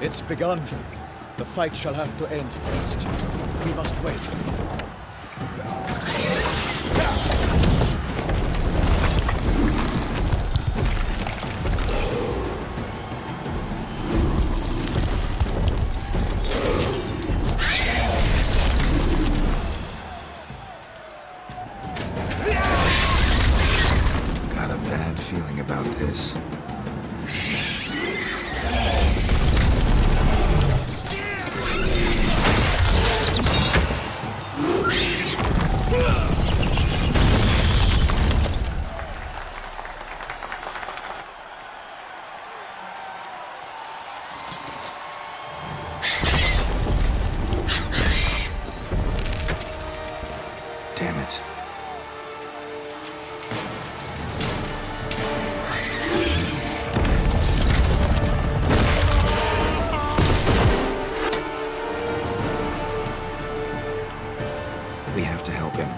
It's begun. The fight shall have to end first. We must wait. Got a bad feeling about this. Damn it. We have to help him.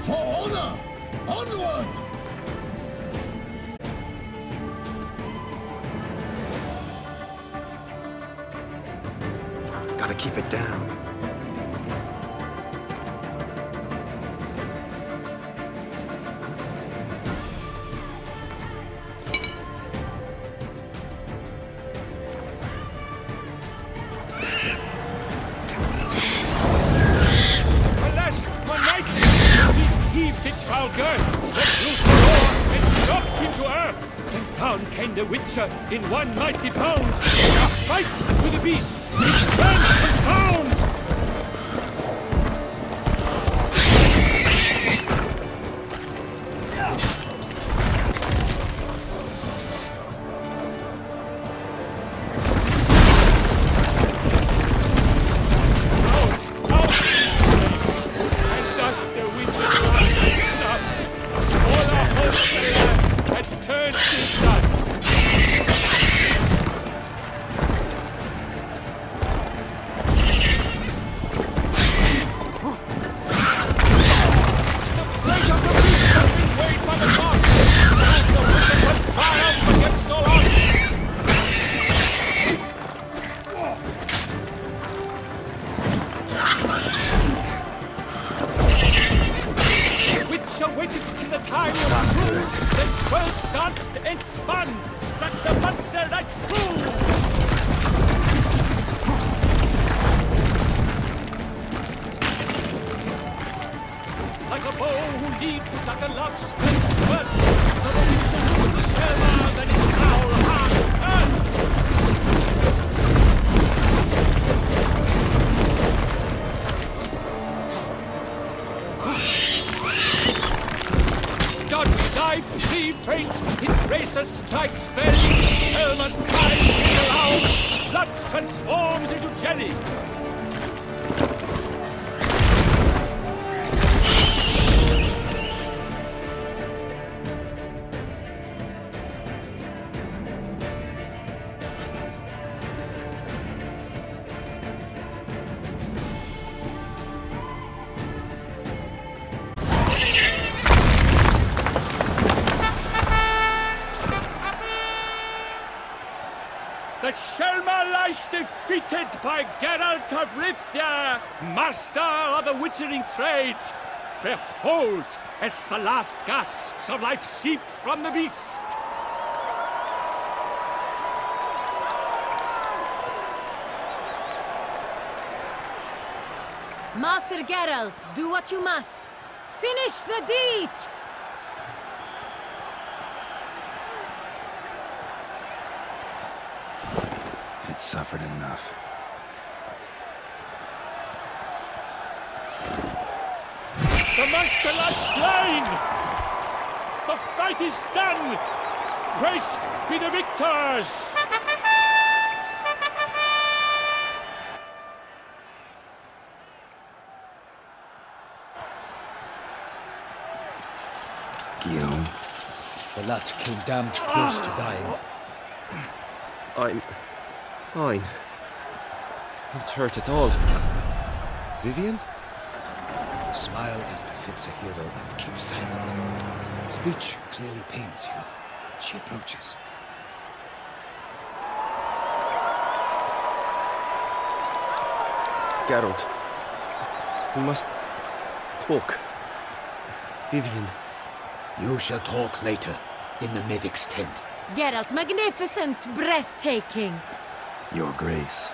For honor! Onward! keep it down. Its foul girth, let loose the roar, and dropped into earth. And down came the Witcher in one mighty bound. A fight to the beast, its burns confound. Strikes bell, Shaelmaar's cries ring aloud, blood transforms into jelly. Shaelmaar lies defeated by Geralt of Rithia, master of the witchering trade. Behold, as the last gasps of life seep from the beast. Master Geralt, do what you must. Finish the deed! It's suffered enough. The monster lies slain! The fight is done! Praised be the victors! Guillaume? The lad came damned close to dying. I'm fine. Not hurt at all. Vivian? Smile as befits a hero and keep silent. Speech clearly pains you. She approaches. Geralt. We must talk. Vivian. You shall talk later, in the medic's tent. Geralt, magnificent, breathtaking. Your Grace.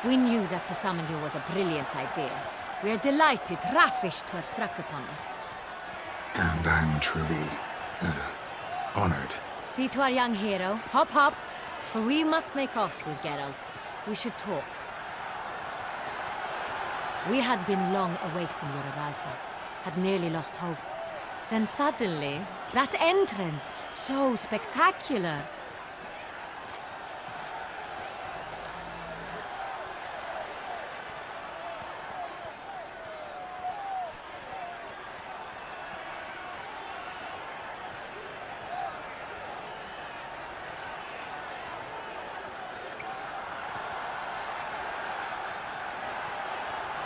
We knew that to summon you was a brilliant idea. We are delighted, ravished to have struck upon it. And I'm truly, honored. See to our young hero. Hop, hop. For we must make off with Geralt. We should talk. We had been long awaiting your arrival. Had nearly lost hope. Then suddenly, that entrance, so spectacular.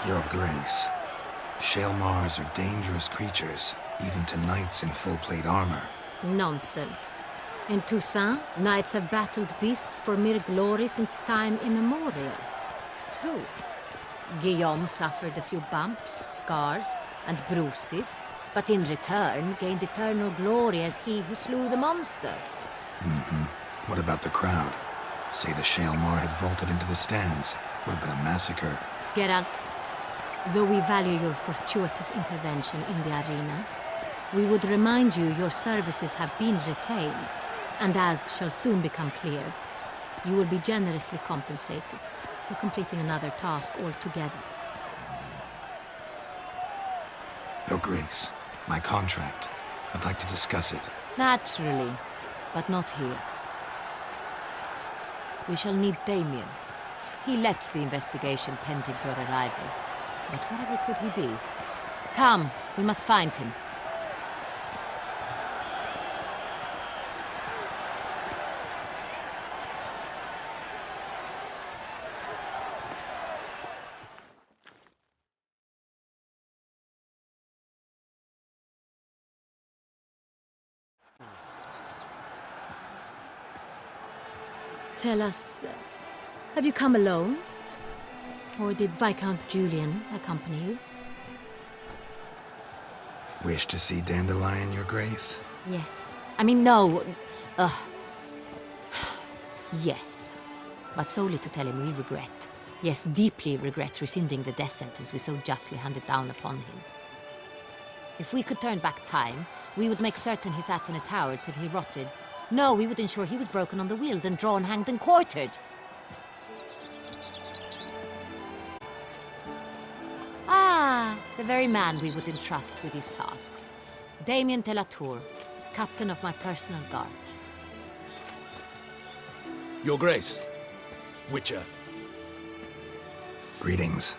Your Grace, Shaelmaars are dangerous creatures, even to knights in full-plate armor. Nonsense. In Toussaint, knights have battled beasts for mere glory since time immemorial. True. Guillaume suffered a few bumps, scars, and bruises, but in return gained eternal glory as he who slew the monster. What about the crowd? Say the Shaelmaar had vaulted into the stands. Would have been a massacre. Geralt, though we value your fortuitous intervention in the arena, we would remind you your services have been retained, and as shall soon become clear, you will be generously compensated for completing another task altogether. Your Grace, my contract. I'd like to discuss it. Naturally, but not here. We shall need Damien. He led the investigation pending your arrival. But whatever could he be? Come, we must find him. Tell us, have you come alone? Or did Viscount Julian accompany you? Wish to see Dandelion, Your Grace? Yes. I mean, no. Yes. But solely to tell him we regret. Yes, deeply regret rescinding the death sentence we so justly handed down upon him. If we could turn back time, we would make certain he sat in a tower till he rotted. No, we would ensure he was broken on the wheel, then drawn, hanged, and quartered. Ah, the very man we would entrust with these tasks. Damien de la Tour, captain of my personal guard. Your Grace, Witcher. Greetings.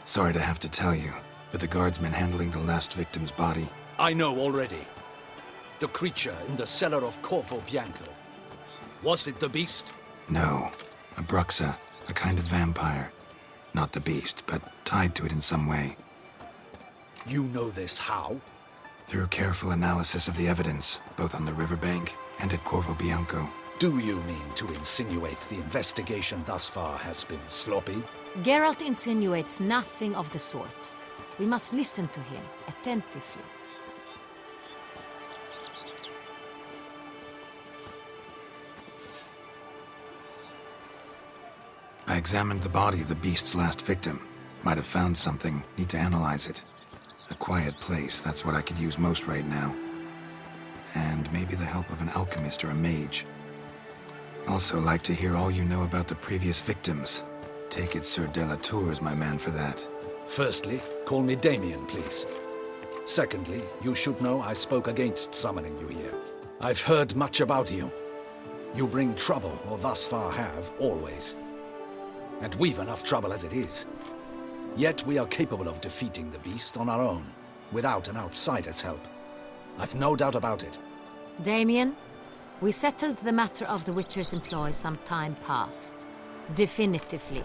Sorry to have to tell you, but the guardsman handling the last victim's body... I know already. The creature in the cellar of Corvo Bianco. Was it the beast? No. A Bruxa, a kind of vampire. Not the beast, but tied to it in some way. You know this how? Through careful analysis of the evidence, both on the riverbank and at Corvo Bianco. Do you mean to insinuate the investigation thus far has been sloppy? Geralt insinuates nothing of the sort. We must listen to him attentively. I examined the body of the beast's last victim. Might have found something. Need to analyze it. A quiet place, that's what I could use most right now. And maybe the help of an alchemist or a mage. Also like to hear all you know about the previous victims. Take it Sir de la Tour is my man for that. Firstly, call me Damien, please. Secondly, you should know I spoke against summoning you here. I've heard much about you. You bring trouble, or thus far have, always. And we've enough trouble as it is. Yet we are capable of defeating the beast on our own, without an outsider's help. I've no doubt about it. Damien, we settled the matter of the Witcher's employ some time past. Definitively.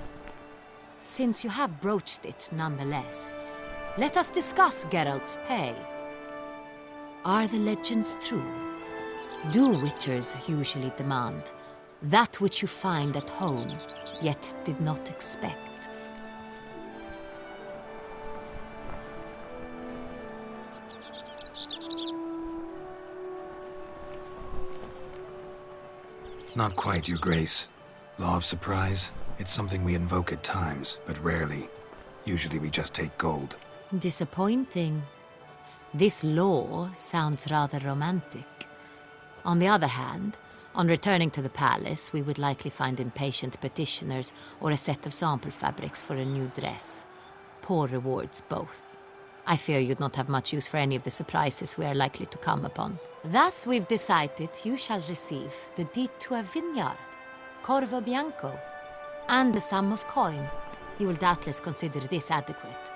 Since you have broached it nonetheless, let us discuss Geralt's pay. Are the legends true? Do Witchers usually demand that which you find at home, yet did not expect? Not quite, Your Grace. Law of surprise, it's something we invoke at times, but rarely. Usually we just take gold. Disappointing. This law sounds rather romantic. On the other hand, on returning to the palace, we would likely find impatient petitioners or a set of sample fabrics for a new dress. Poor rewards, both. I fear you'd not have much use for any of the surprises we are likely to come upon. Thus, we've decided you shall receive the deed to a vineyard, Corvo Bianco, and the sum of coin. You will doubtless consider this adequate.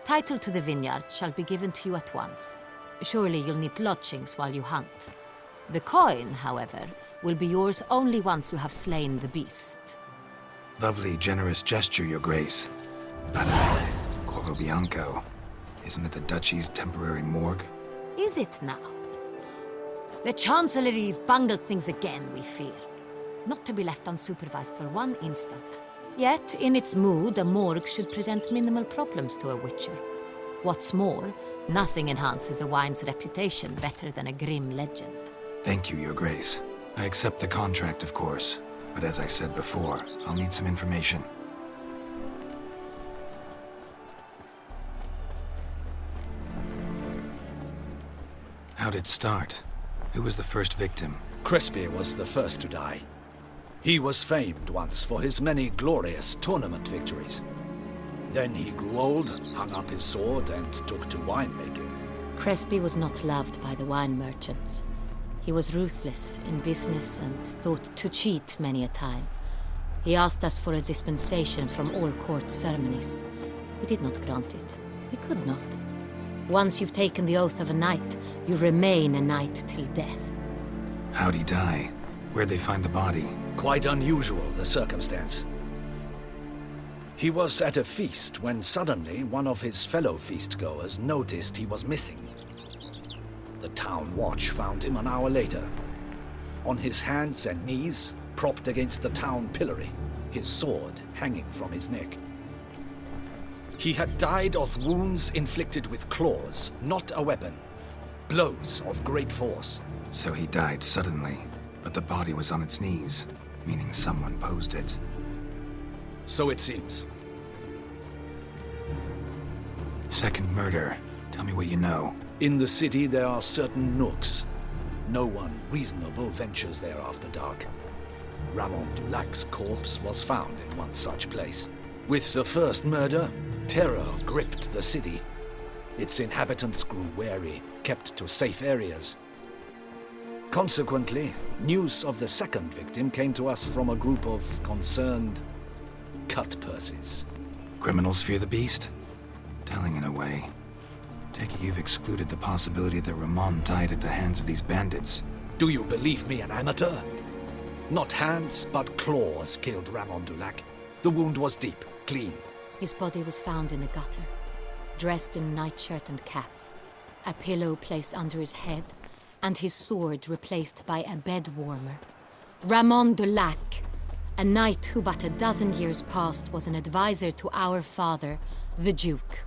Title to the vineyard shall be given to you at once. Surely you'll need lodgings while you hunt. The coin, however, will be yours only once you have slain the beast. Lovely, generous gesture, Your Grace. But, Corvo Bianco, isn't it the Duchy's temporary morgue? Is it now? The Chancellery's bungled things again, we fear. Not to be left unsupervised for one instant. Yet, in its mood, a morgue should present minimal problems to a witcher. What's more, nothing enhances a wine's reputation better than a grim legend. Thank you, Your Grace. I accept the contract, of course. But as I said before, I'll need some information. How'd it start? Who was the first victim? Crespi was the first to die. He was famed once for his many glorious tournament victories. Then he grew old, hung up his sword, and took to winemaking. Crespi was not loved by the wine merchants. He was ruthless in business and thought to cheat many a time. He asked us for a dispensation from all court ceremonies. We did not grant it. We could not. Once you've taken the oath of a knight, you remain a knight till death. How'd he die? Where'd they find the body? Quite unusual, the circumstance. He was at a feast when suddenly one of his fellow feastgoers noticed he was missing. The town watch found him an hour later. On his hands and knees, propped against the town pillory, his sword hanging from his neck. He had died of wounds inflicted with claws, not a weapon. Blows of great force. So he died suddenly, but the body was on its knees, meaning someone posed it. So it seems. Second murder. Tell me what you know. In the city there are certain nooks. No one reasonable ventures there after dark. Ramon Dulac's corpse was found in one such place. With the first murder, terror gripped the city. Its inhabitants grew wary, kept to safe areas. Consequently, news of the second victim came to us from a group of concerned cut-purses. Criminals fear the beast? Telling in a way. Take it you've excluded the possibility that Ramon died at the hands of these bandits. Do you believe me an amateur? Not hands, but claws killed Ramon Dulac. The wound was deep, clean. His body was found in the gutter, dressed in nightshirt and cap, a pillow placed under his head, and his sword replaced by a bed warmer. Ramon Dulac, a knight who but a dozen years past was an advisor to our father, the Duke.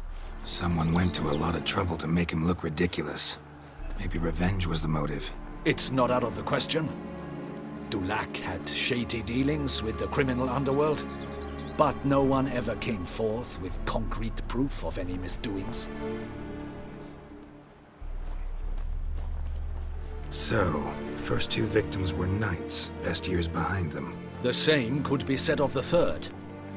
Someone went to a lot of trouble to make him look ridiculous. Maybe revenge was the motive. It's not out of the question. Dulac had shady dealings with the criminal underworld, but no one ever came forth with concrete proof of any misdoings. So, first two victims were knights, best years behind them. The same could be said of the third.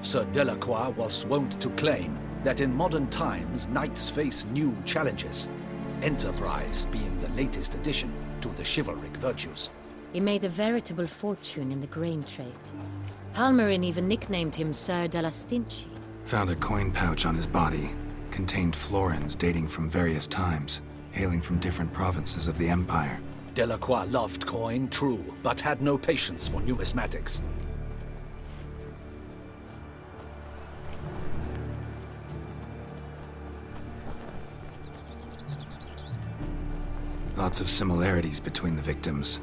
Sir Delacroix was wont to claim that in modern times knights face new challenges, enterprise being the latest addition to the chivalric virtues. He made a veritable fortune in the grain trade. Palmerin even nicknamed him Sir de la Stinchi. Found a coin pouch on his body. Contained florins dating from various times, hailing from different provinces of the Empire. Delacroix loved coin, true, but had no patience for numismatics. Lots of similarities between the victims.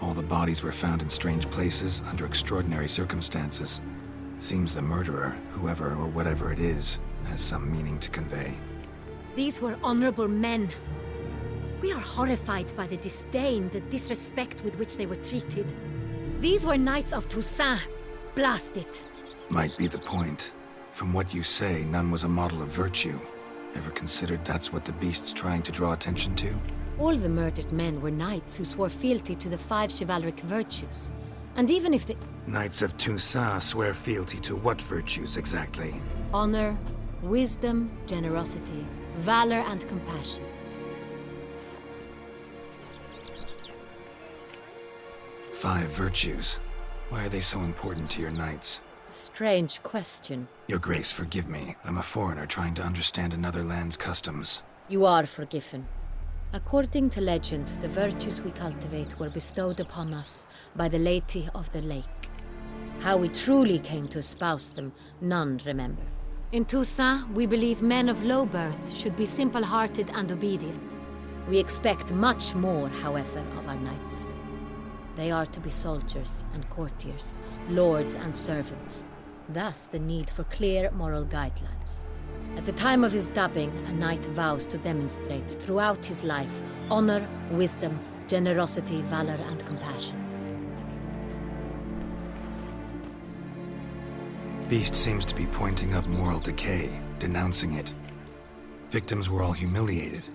All the bodies were found in strange places under extraordinary circumstances. Seems the murderer, whoever or whatever it is, has some meaning to convey. These were honorable men. We are horrified by the disdain, the disrespect with which they were treated. These were knights of Toussaint. Blast it. Might be the point. From what you say, none was a model of virtue. Ever considered that's what the beast's trying to draw attention to? All the murdered men were knights who swore fealty to the 5 chivalric virtues. And even if the... Knights of Toussaint swear fealty to what virtues exactly? Honor, wisdom, generosity, valor, and compassion. Five virtues. Why are they so important to your knights? Strange question. Your Grace, forgive me. I'm a foreigner trying to understand another land's customs. You are forgiven. According to legend, the virtues we cultivate were bestowed upon us by the Lady of the Lake. How we truly came to espouse them, none remember. In Toussaint, we believe men of low birth should be simple-hearted and obedient, We expect much more, however, of our knights. They are to be soldiers and courtiers, lords and servants. Thus, the need for clear moral guidelines. At the time of his dubbing, a knight vows to demonstrate throughout his life honor, wisdom, generosity, valor, and compassion. Beast seems to be pointing up moral decay, denouncing it. Victims were all humiliated.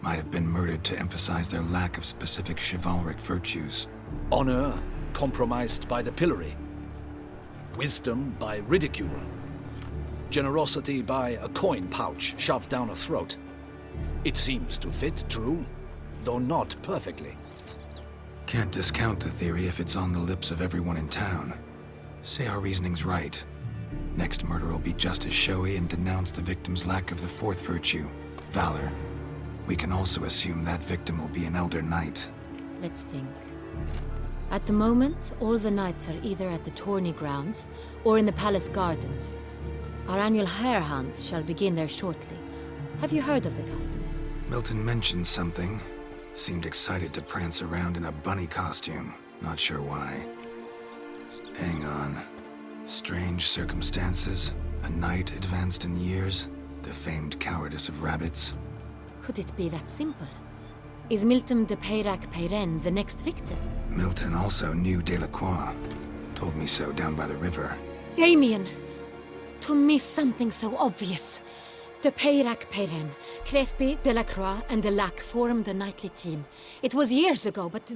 Might have been murdered to emphasize their lack of specific chivalric virtues. Honor compromised by the pillory. Wisdom by ridicule. Generosity by a coin pouch shoved down a throat. It seems to fit, true, though not perfectly. Can't discount the theory if it's on the lips of everyone in town. Say our reasoning's right. Next murder will be just as showy and denounce the victim's lack of the fourth virtue, valor. We can also assume that victim will be an elder knight. Let's think. At the moment, all the knights are either at the tourney grounds or in the palace gardens. Our annual hare hunt shall begin there shortly. Have you heard of the custom? Milton mentioned something. Seemed excited to prance around in a bunny costume. Not sure why. Hang on. Strange circumstances. A knight advanced in years. The famed cowardice of rabbits. Could it be that simple? Is Milton de Peyrac-Peyren the next victim? Milton also knew Delacroix. Told me so down by the river. Damien! To miss something so obvious. De Peyrac-Peyren, Crespi, Delacroix, and Delac formed a knightly team. It was years ago, but...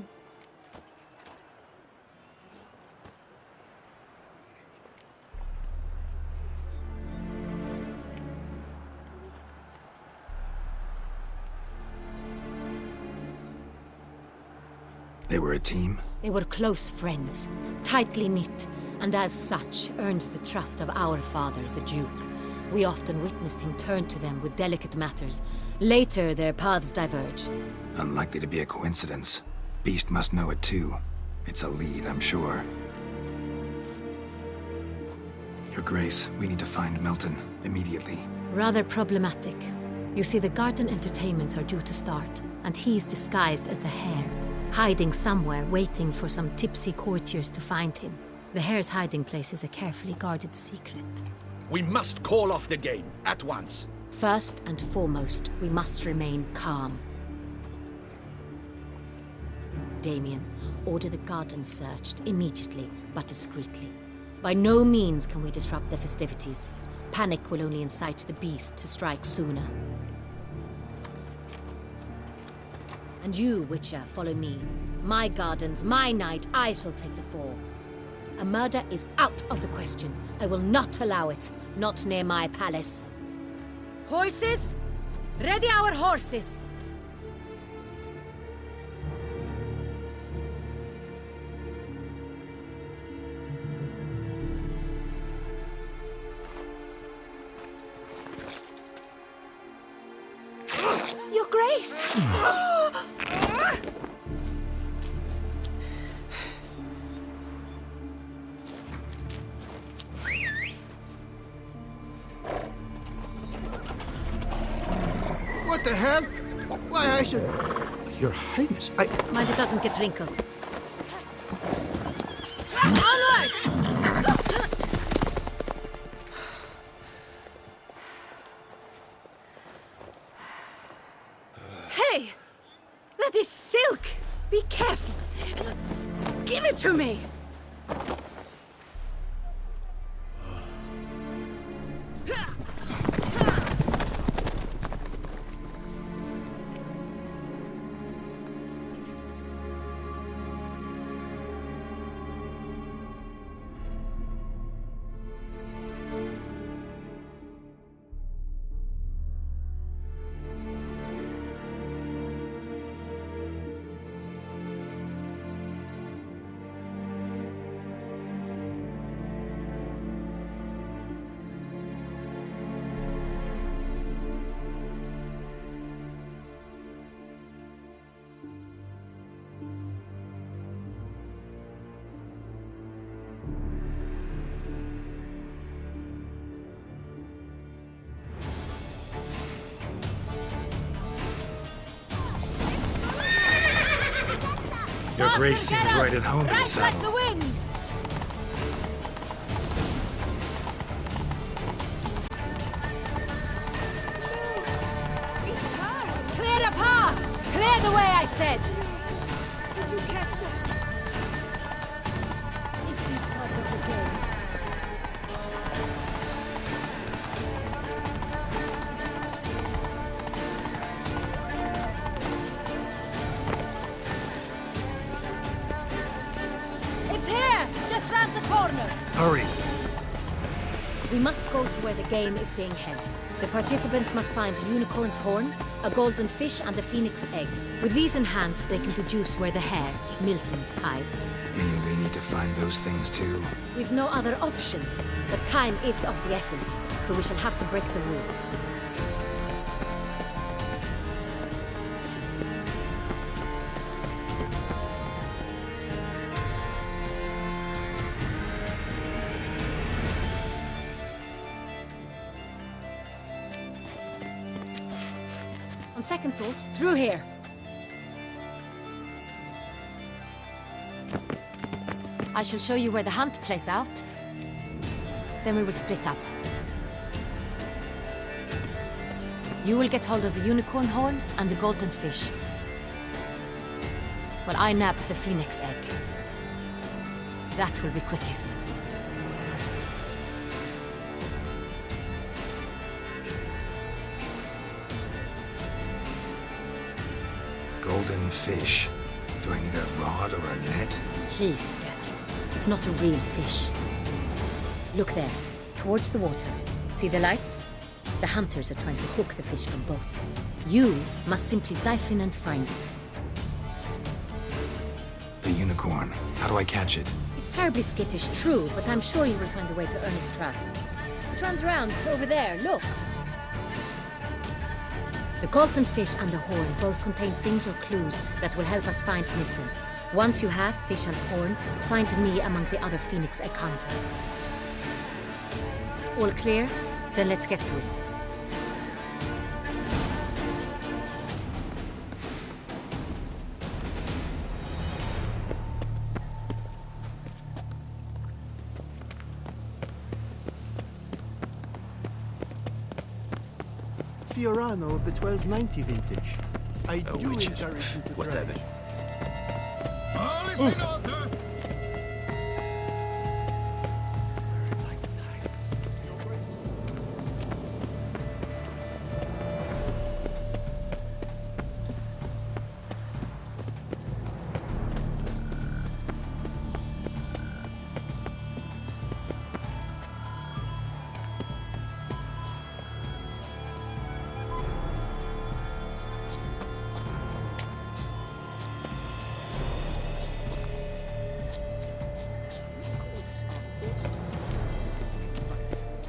They were a team? They were close friends, tightly knit, and as such earned the trust of our father, the Duke. We often witnessed him turn to them with delicate matters. Later, their paths diverged. Unlikely to be a coincidence. Beast must know it too. It's a lead, I'm sure. Your Grace, we need to find Milton, immediately. Rather problematic. You see, the garden entertainments are due to start, and he's disguised as the hare, hiding somewhere, waiting for some tipsy courtiers to find him. The hare's hiding place is a carefully guarded secret. We must call off the game, at once. First and foremost, we must remain calm. Damien, order the garden searched immediately, but discreetly. By no means can we disrupt the festivities. Panic will only incite the beast to strike sooner. And you, Witcher, follow me. My gardens, my night, I shall take the fall. A murder is out of the question. I will not allow it. Not near my palace. Horses? Ready our horses! Your Grace! What the hell? Why, I should... Your Highness, I... Mind it doesn't get wrinkled. Onward! Hey! That is silk! Be careful! Give it to me! Your Faster, grace seems Geralt! right at home in the Right saddle. like the wind! Clear the path! Clear the way, I said! It's here! Just round the corner! Hurry! We must go to where the game is being held. The participants must find a unicorn's horn, a golden fish, and a phoenix egg. With these in hand, they can deduce where the hare, Milton, hides. Mean we need to find those things too? We've no other option, but time is of the essence, so we shall have to break the rules. On second thought, through here. I shall show you where the hunt plays out. Then we will split up. You will get hold of the unicorn horn and the golden fish, while I nab the phoenix egg. That will be quickest. Golden fish. Do I need a rod or a net? Please, Geralt. It's not a real fish. Look there, towards the water. See the lights? The hunters are trying to hook the fish from boats. You must simply dive in and find it. The unicorn. How do I catch it? It's terribly skittish, true, but I'm sure you will find a way to earn its trust. It runs around over there, look. The golden fish and the horn both contain things or clues that will help us find Milton. Once you have fish and horn, find me among the other phoenix egg hunters. All clear? Then let's get to it. Fiorano of the 1290 vintage. I do which- encourage you to whatever. try. All is in order.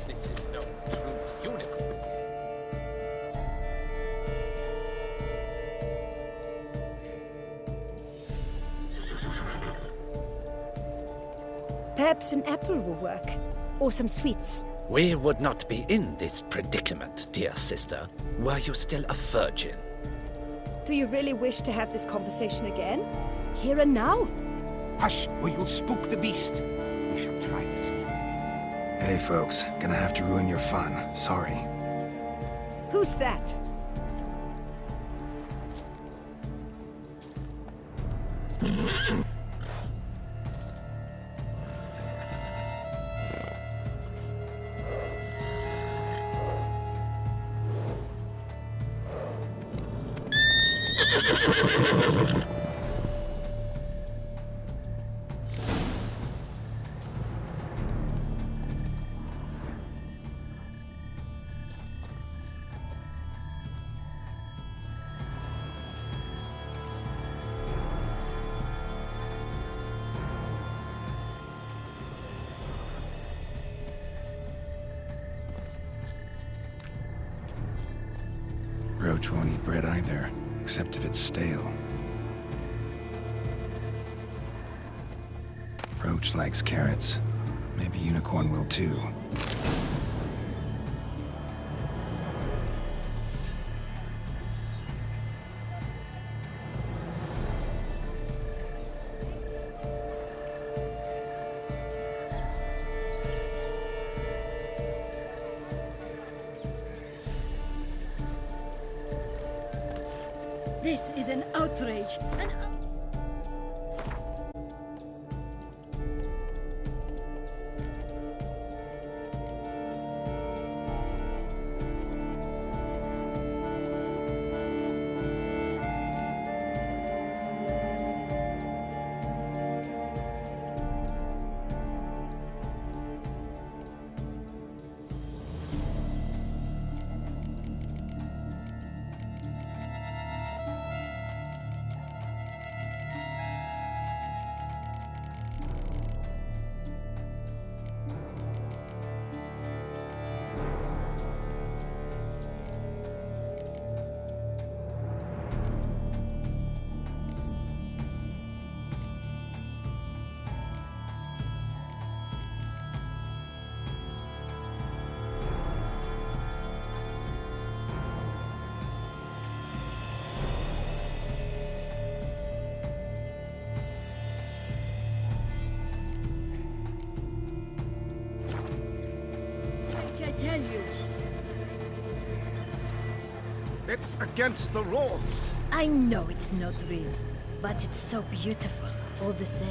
This is no true unicorn. Perhaps an apple will work. Or some sweets. We would not be in this predicament, dear sister, were you still a virgin. Do you really wish to have this conversation again? Here and now? Hush, or you'll spook the beast. We shall try the sweets. Hey folks, gonna have to ruin your fun. Sorry. Who's that? Roach won't eat bread either, except if it's stale. Roach likes carrots. Maybe Unicorn will too. This is an outrage. I tell you. It's against the rules. I know it's not real, but it's so beautiful, all the same.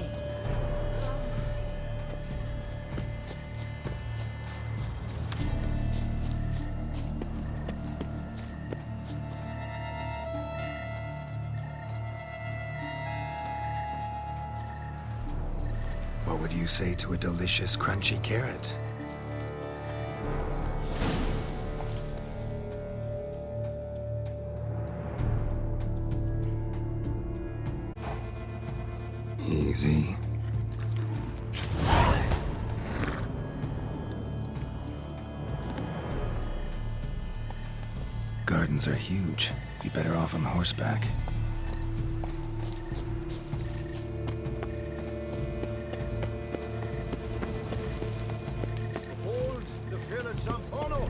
What would you say to a delicious, crunchy carrot? Easy. Gardens are huge. Be better off on horseback. Hold the village of Ono,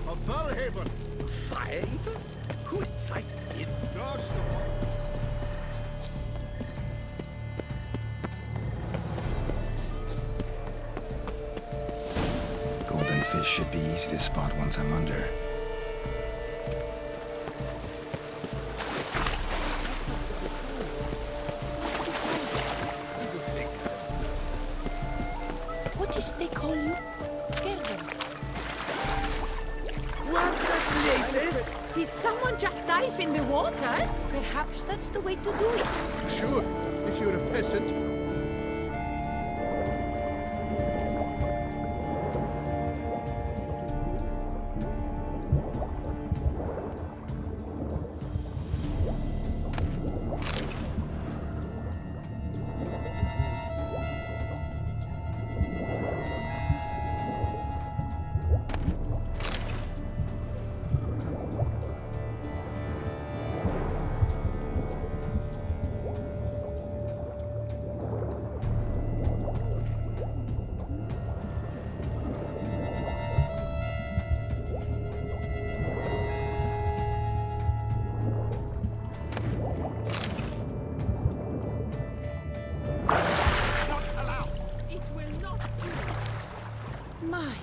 of Valhaven. Fire eater? Who invited him? That's the one. Fish should be easy to spot once I'm under. What is they call you? What the blazes? Did someone just dive in the water? Perhaps that's the way to do it. Sure, if you're a peasant.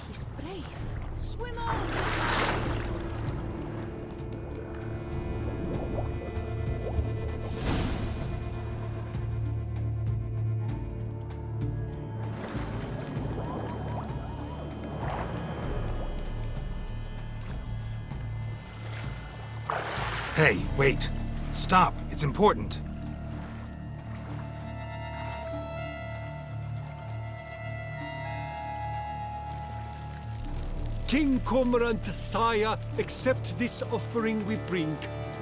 He's brave. Swim on! Hey, wait. Stop. It's important. King Cormorant, sire, accept this offering we bring.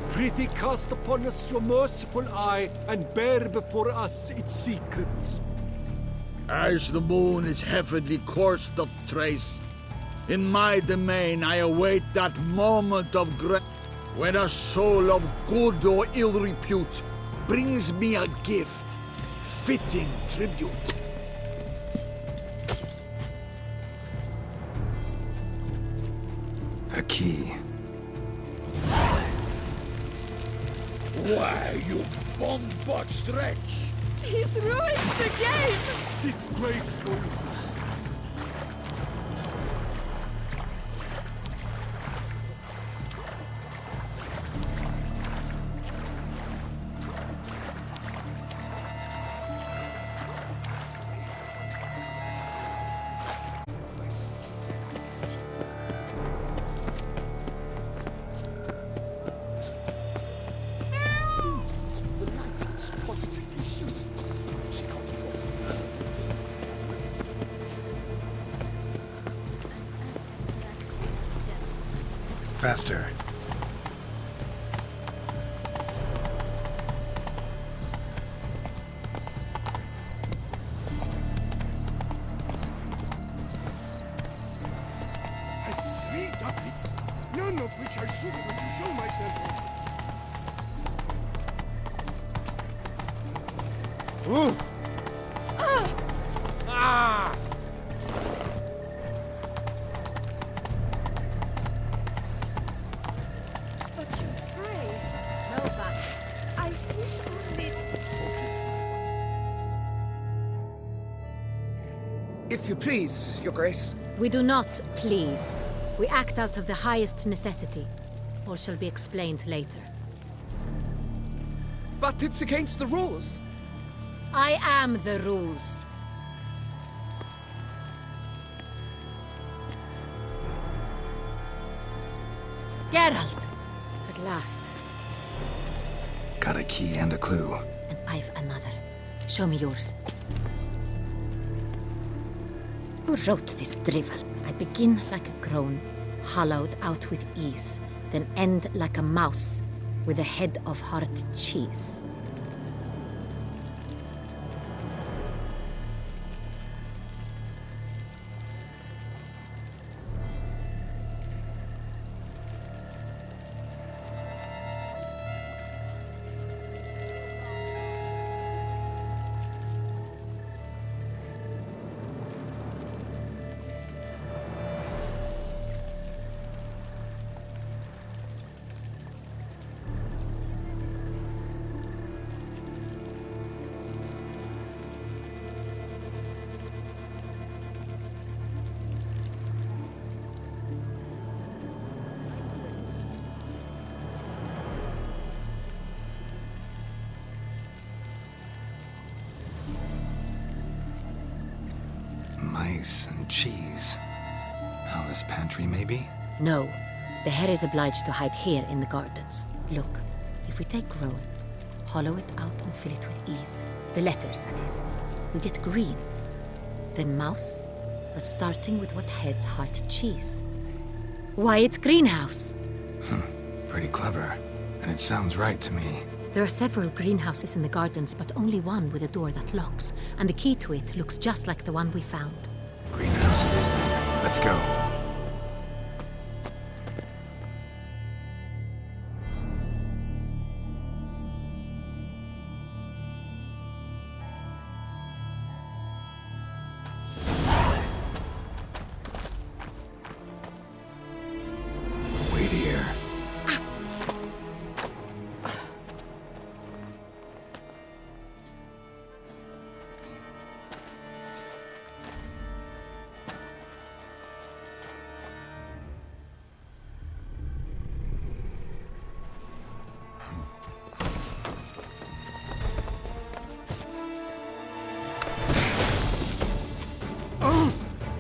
Prithee cast upon us your merciful eye, and bear before us its secrets. As the moon is heavenly course doth trace, in my domain I await that moment of grace, when a soul of good or ill repute brings me a gift, fitting tribute. A key. Why, you bomb-botched wretch! He's ruined the game! Disgraceful! Faster. I've 3 ducats, none of which are suitable to show myself on. Ooh! But your grace, No buts. I wish only... If you please, Your Grace. We do not please. We act out of the highest necessity. All shall be explained later. But it's against the rules. I am the rules. Geralt! At last. Got a key and a clue. And I've another. Show me yours. Who wrote this drivel? I begin like a crone, hollowed out with ease, then end like a mouse, with a head of hard cheese. Mice and cheese. Palace pantry, maybe? No. The hare is obliged to hide here in the gardens. Look, if we take roan, hollow it out and fill it with ease. The letters, that is. We get green. Then mouse, but starting with what heads heart cheese. Why, it's greenhouse! Pretty clever. And it sounds right to me. There are several greenhouses in the gardens, but only one with a door that locks, and the key to it looks just like the one we found. Greenhouse it is then. Let's go. Wait here.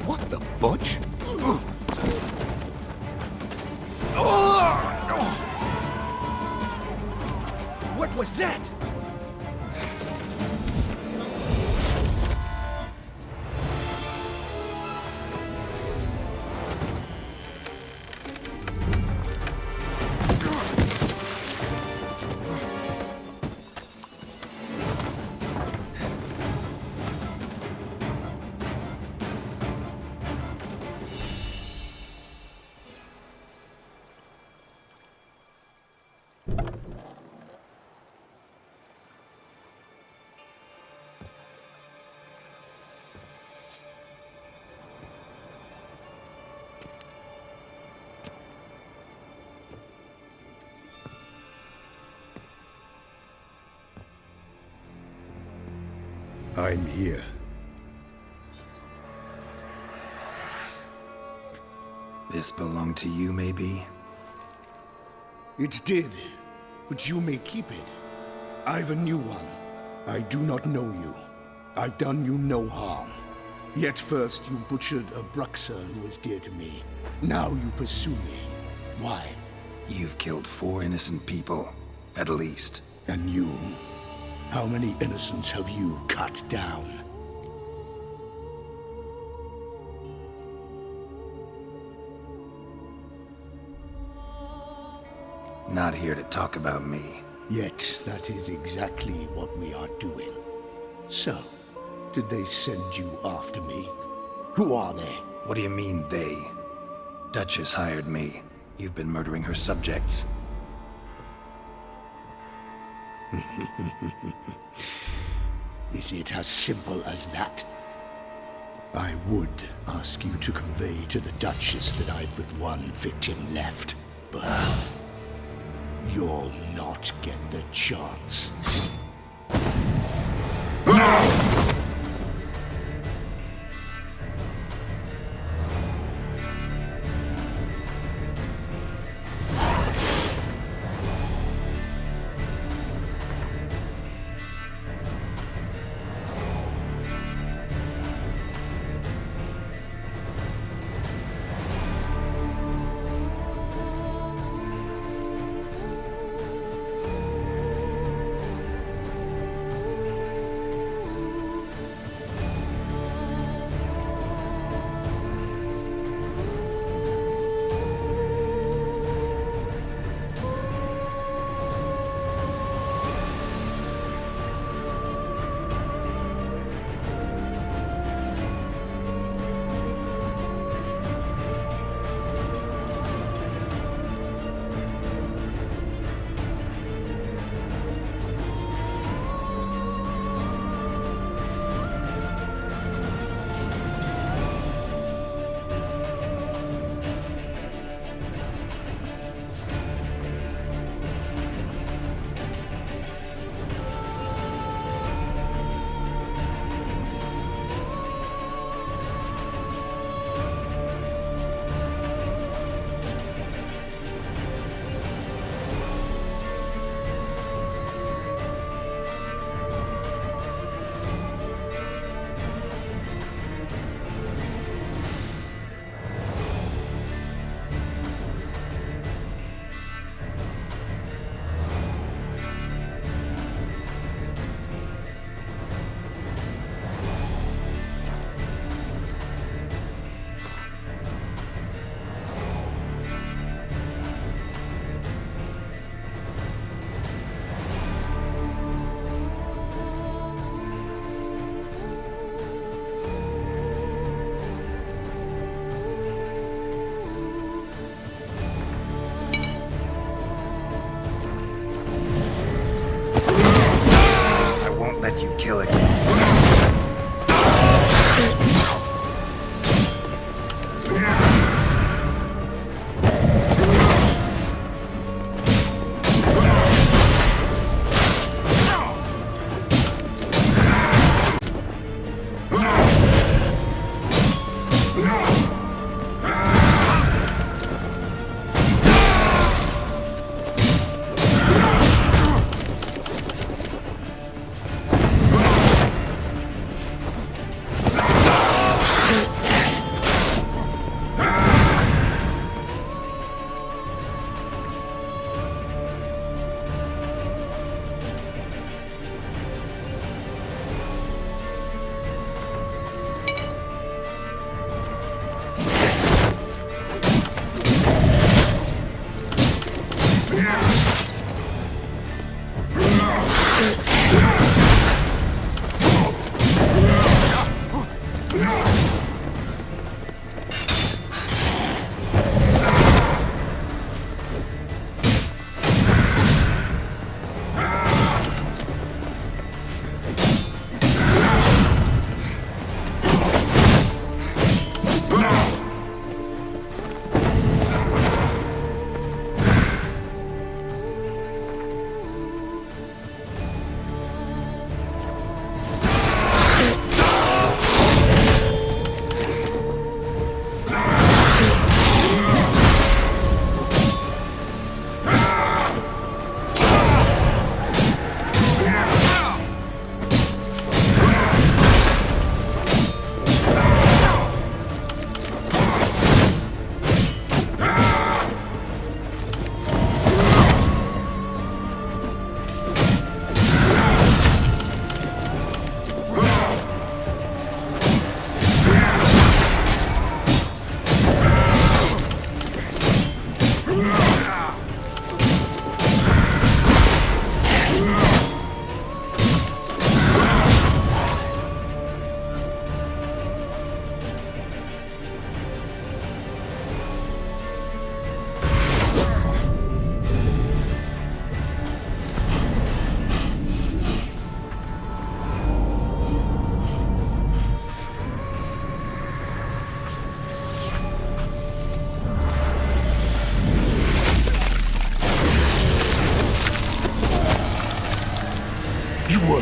What the butch? What was that? I'm here. This belonged to you, maybe? It did, but you may keep it. I've a new one. I do not know you. I've done you no harm. Yet first you butchered a Bruxer who was dear to me. Now you pursue me. Why? You've killed 4 innocent people, at least. And you? How many innocents have you cut down? Not here to talk about me. Yet that is exactly what we are doing. So, did they send you after me? Who are they? What do you mean, they? Duchess hired me. You've been murdering her subjects. Is it as simple as that? I would ask you to convey to the Duchess that I've but one victim left, but you'll not get the chance.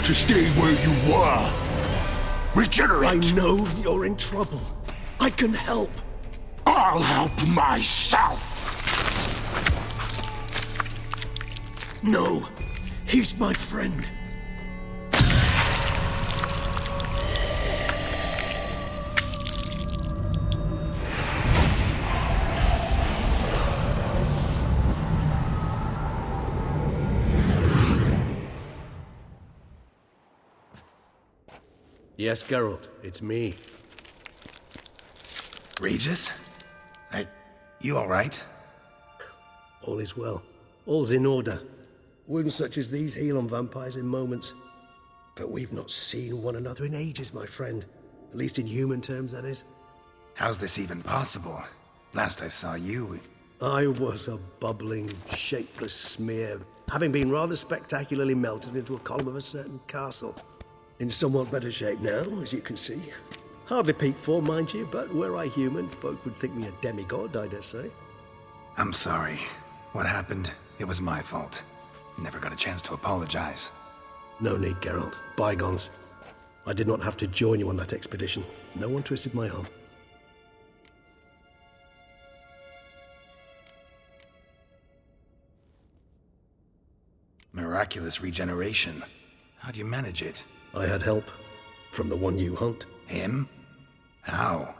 to stay where you were. Regenerate! I know you're in trouble. I can help. I'll help myself! No, he's my friend. Yes, Geralt, it's me. Regis? You all right? All is well. All's in order. Wounds such as these heal on vampires in moments. But we've not seen one another in ages, my friend. At least in human terms, that is. How's this even possible? Last I saw you... I was a bubbling, shapeless smear, having been rather spectacularly melted into a column of a certain castle. In somewhat better shape now, as you can see. Hardly peak form, mind you, but were I human, folk would think me a demigod, I dare say. I'm sorry. What happened? It was my fault. Never got a chance to apologize. No need, Geralt. Bygones. I did not have to join you on that expedition. No one twisted my arm. Miraculous regeneration. How do you manage it? I had help. From the one you hunt. Him? How?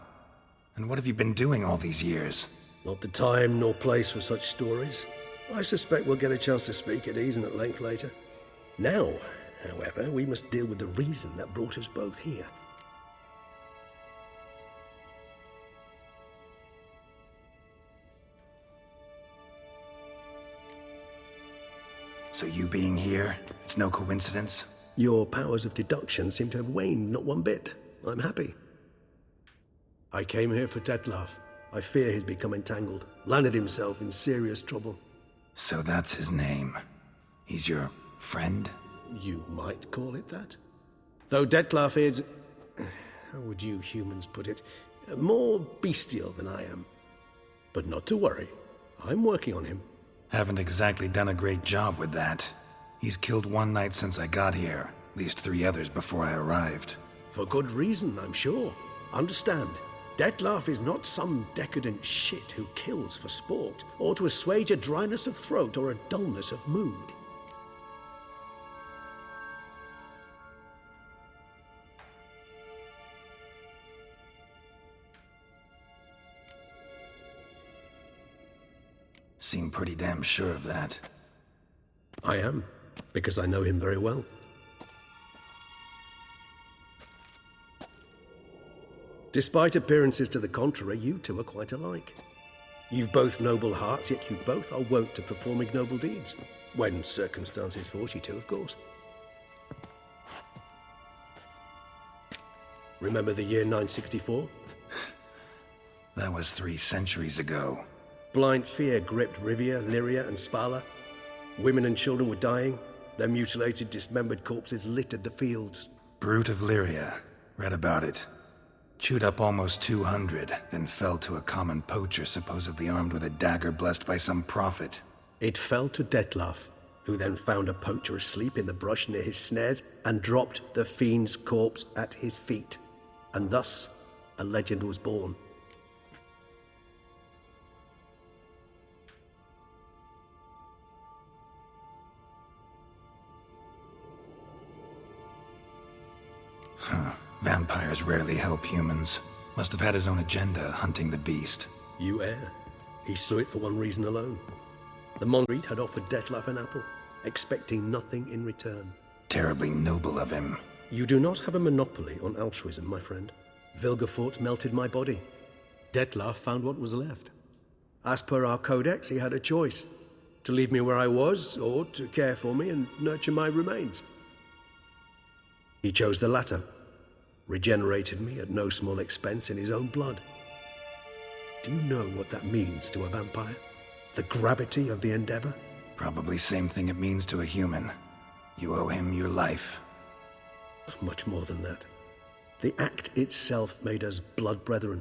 And what have you been doing all these years? Not the time nor place for such stories. I suspect we'll get a chance to speak at ease and at length later. Now, however, we must deal with the reason that brought us both here. So you being here, it's no coincidence? Your powers of deduction seem to have waned not one bit. I'm happy. I came here for Detlef. I fear he's become entangled, landed himself in serious trouble. So that's his name. He's your friend? You might call it that. Though Detlef is... how would you humans put it? More bestial than I am. But not to worry. I'm working on him. Haven't exactly done a great job with that. He's killed one knight since I got here. At least 3 others before I arrived. For good reason, I'm sure. Understand, Detlef is not some decadent shit who kills for sport, or to assuage a dryness of throat or a dullness of mood. Seem pretty damn sure of that. I am, because I know him very well. Despite appearances to the contrary, you two are quite alike. You've both noble hearts, yet you both are wont to perform ignoble deeds. When circumstances force you to, of course. Remember the year 964? That was 3 centuries ago. Blind fear gripped Rivia, Lyria, and Spala. Women and children were dying. Their mutilated, dismembered corpses littered the fields. Brute of Lyria. Read about it. Chewed up almost 200, then fell to a common poacher supposedly armed with a dagger blessed by some prophet. It fell to Detlef, who then found a poacher asleep in the brush near his snares and dropped the fiend's corpse at his feet. And thus, a legend was born. Huh. Vampires rarely help humans. Must have had his own agenda, hunting the beast. You err. He slew it for one reason alone. The Monreed had offered Detlef an apple, expecting nothing in return. Terribly noble of him. You do not have a monopoly on altruism, my friend. Vilgefortz melted my body. Detlef found what was left. As per our codex, he had a choice. To leave me where I was, or to care for me and nurture my remains. He chose the latter. Regenerated me at no small expense in his own blood. Do you know what that means to a vampire? The gravity of the endeavor? Probably same thing it means to a human. You owe him your life. Much more than that. The act itself made us blood brethren.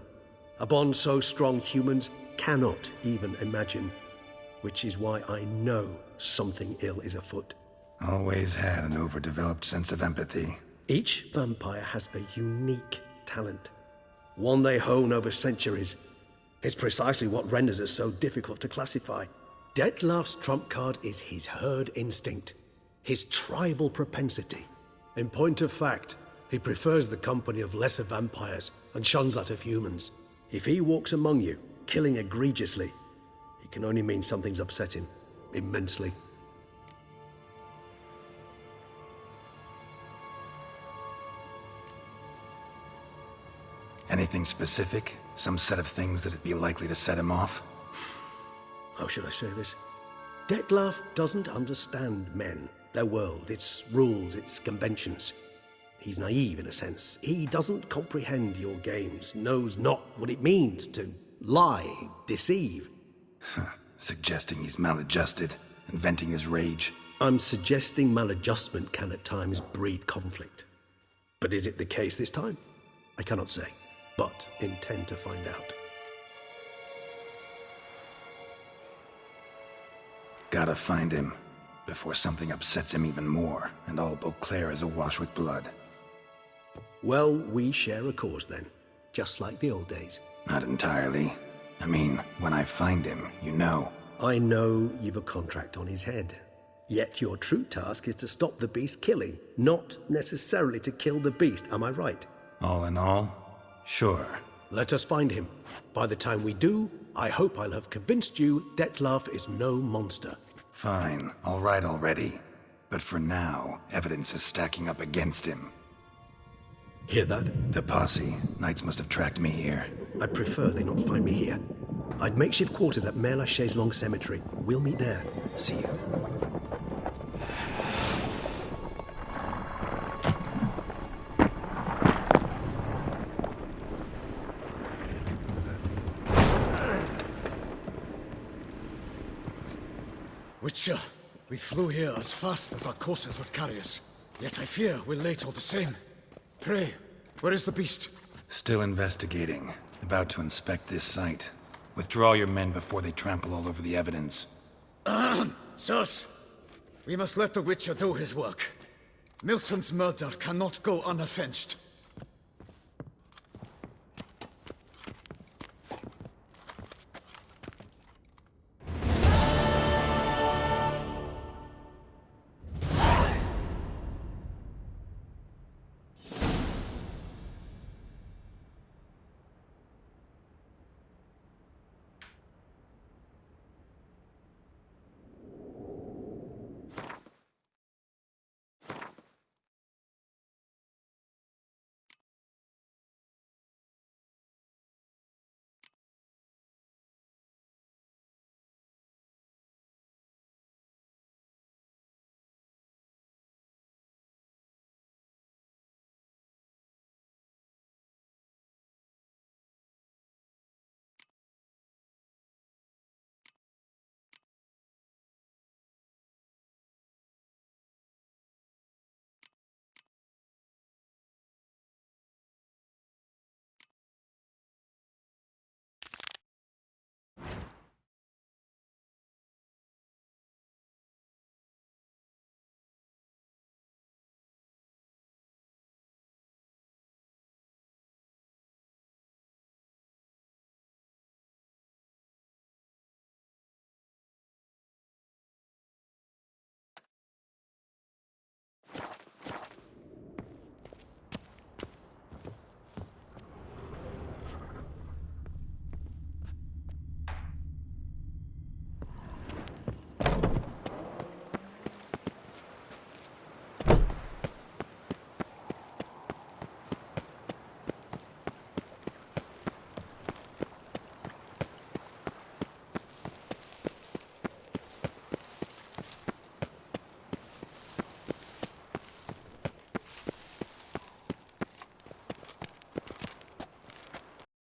A bond so strong humans cannot even imagine. Which is why I know something ill is afoot. Always had an overdeveloped sense of empathy. Each vampire has a unique talent, one they hone over centuries. It's precisely what renders it so difficult to classify. Detlef's trump card is his herd instinct, his tribal propensity. In point of fact, he prefers the company of lesser vampires and shuns that of humans. If he walks among you, killing egregiously, it can only mean something's upset him immensely. Anything specific? Some set of things that'd be likely to set him off? How should I say this? Detlef doesn't understand men, their world, its rules, its conventions. He's naive in a sense. He doesn't comprehend your games, knows not what it means to lie, deceive. Suggesting he's maladjusted, and venting his rage. I'm suggesting maladjustment can at times breed conflict. But is it the case this time? I cannot say, but intend to find out. Gotta find him, before something upsets him even more, and all Beauclair is awash with blood. Well, we share a cause then, just like the old days. Not entirely. I mean, when I find him, you know. I know you've a contract on his head. Yet your true task is to stop the beast killing, not necessarily to kill the beast, am I right? All in all, sure. Let us find him. By the time we do, I hope I'll have convinced you Detlef is no monster. Fine, all right already. But for now, evidence is stacking up against him. Hear that? The posse. Knights must have tracked me here. I'd prefer they not find me here. I've makeshift quarters at Mère Lachaise Long Cemetery. We'll meet there. See you. Witcher, we flew here as fast as our courses would carry us. Yet I fear we're late all the same. Pray, where is the beast? Still investigating. About to inspect this site. Withdraw your men before they trample all over the evidence. Sirs, we must let the Witcher do his work. Milton's murder cannot go unavenged.